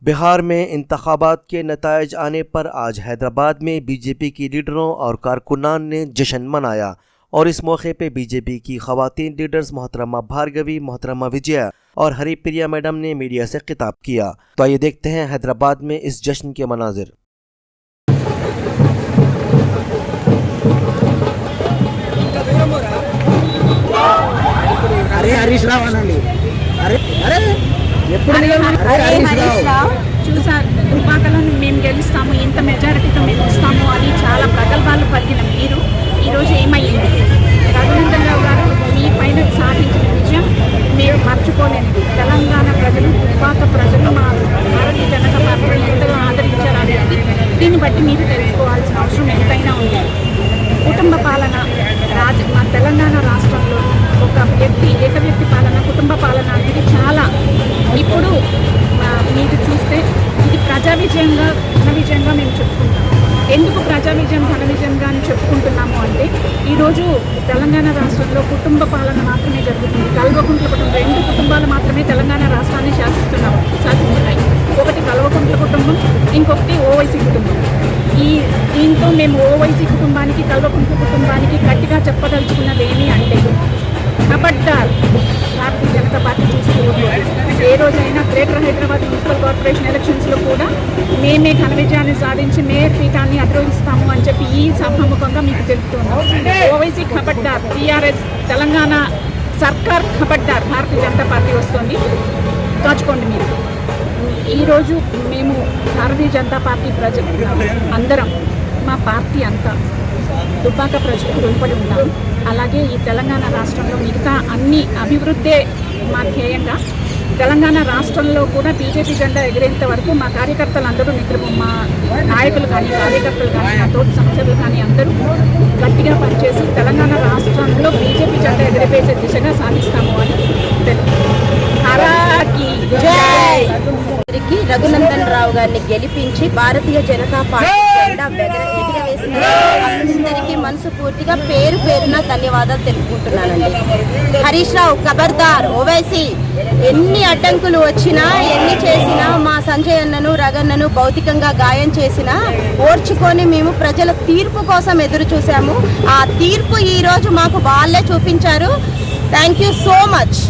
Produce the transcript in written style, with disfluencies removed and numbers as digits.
बिहार में इंतखाबात के नताइज आने पर आज हैदराबाद में बीजेपी की लीडरों और कारकुनान ने जश्न मनाया और इस मौके पे बीजेपी की खवातीन लीडर्स मोहतरमा भार्गवी, मोहतरमा विजया और हरिप्रिया मैडम ने मीडिया से खिताब किया। तो आइए देखते हैं हैदराबाद में इस जश्न के मनाजिर। अरे हरीश राव అనండి అరే అరే ఎప్పుడు హరీష్ రావు చూసారు దుబ్బాకలను మేము గెలుస్తాము, ఇంత మెజారిటీతో మేము వస్తాము అని చాలా ప్రగల్భాలు పలికిన మీరు ఈరోజు ఏమయ్యింది? రఘునందన్ రావు గారు మీ పైన సాధించిన విజయం మీరు మర్చిపోలేనిది. తెలంగాణ ప్రజలు, దుబ్బాక ప్రజలు మా భారతీయ జనతా పార్టీని ఎంతగా ఆదరించారు అనేది దీన్ని బట్టి మీరు తెలుసుకోవాల్సిన అవసరం ఎంతైనా ఉంది. కుటుంబ పాలన మా తెలంగాణ రాష్ట్రంలో ఒక ఏక వ్యక్తి పాలన, కుటుంబ పాలన అనేది చాలా ఇప్పుడు మీరు చూస్తే ఇది ప్రజా విజయంగా, ఘన విజయంగా మేము చెప్పుకుంటాం. ఎందుకు ప్రజా విజయం, ఘన విజయంగా అని చెప్పుకుంటున్నాము అంటే ఈరోజు తెలంగాణ రాష్ట్రంలో కుటుంబ పాలన మాత్రమే జరుగుతుంది. కల్వకుంట్ల కుటుంబం, 2 కుటుంబాలు మాత్రమే తెలంగాణ రాష్ట్రాన్ని శాసిస్తున్నాయి. ఒకటి కల్వకుంట్ల కుటుంబం, ఇంకొకటి ఓవైసీ కుటుంబం. దీంతో మేము ఓవైసీ కుటుంబానికి, కల్వకుంట్ల కుటుంబానికి గట్టిగా చెప్పదలుచుకున్నది ఏమి అంటే ఖబర్దార్ భారతీయ జనతా పార్టీ చూసుకోవద్దు. ఏ రోజైనా గ్రేటర్ హైదరాబాద్ మున్సిపల్ కార్పొరేషన్ ఎలక్షన్స్లో కూడా మేమే ఘన విజయాన్ని సాధించి మేయర్ పీఠాన్ని అధిరోహిస్తాము అని చెప్పి ఈ సభాముఖంగా మీకు తెలుపుతున్నాం. ఓవైసీ ఖబర్దార్, టీఆర్ఎస్ తెలంగాణ సర్కార్ ఖబర్దార్, భారతీయ జనతా పార్టీ వస్తుంది, కాచుకోండి మీరు. ఈరోజు మేము భారతీయ జనతా పార్టీ ప్రజలు అందరం, మా పార్టీ అంతా దుబ్బాక ప్రజలకు రుణపడి ఉన్నాం. అలాగే ఈ తెలంగాణ రాష్ట్రంలో మిగతా అన్ని అభివృద్ధే మా ధ్యేయంగా. తెలంగాణ రాష్ట్రంలో కూడా బీజేపీ జెండా ఎగిరేంత వరకు మా కార్యకర్తలు అందరూ, మా నాయకులు కానీ, కార్యకర్తలు కానీ, మా తోటి సహచరులు కానీ అందరూ గట్టిగా పనిచేసి తెలంగాణ రాష్ట్రంలో బీజేపీ జెండా ఎగిరిపేసే దిశగా సాధిస్తాము అని రఘునందన్ రావు గారిని గెలిపించి భారతీయ జనతా పార్టీ జెండా ఎగరవేసిన అందరికీ మనస్ఫూర్తిగా పేరు పేరున ధన్యవాదాలు తెలుపుకుంటున్నానండి. హరీష్ రావు ఖబర్దార్, ఓవైసీ ఎన్ని అడ్డంకులు వచ్చినా, ఎన్ని చేసినా, మా సంజయ్ అన్నను, రగన్నను భౌతికంగా గాయం చేసినా ఓర్చుకొని మేము ప్రజల తీర్పు కోసం ఎదురు చూసాము. ఆ తీర్పు ఈరోజు మాకు వాళ్ళే చూపించారు. Thank you so much.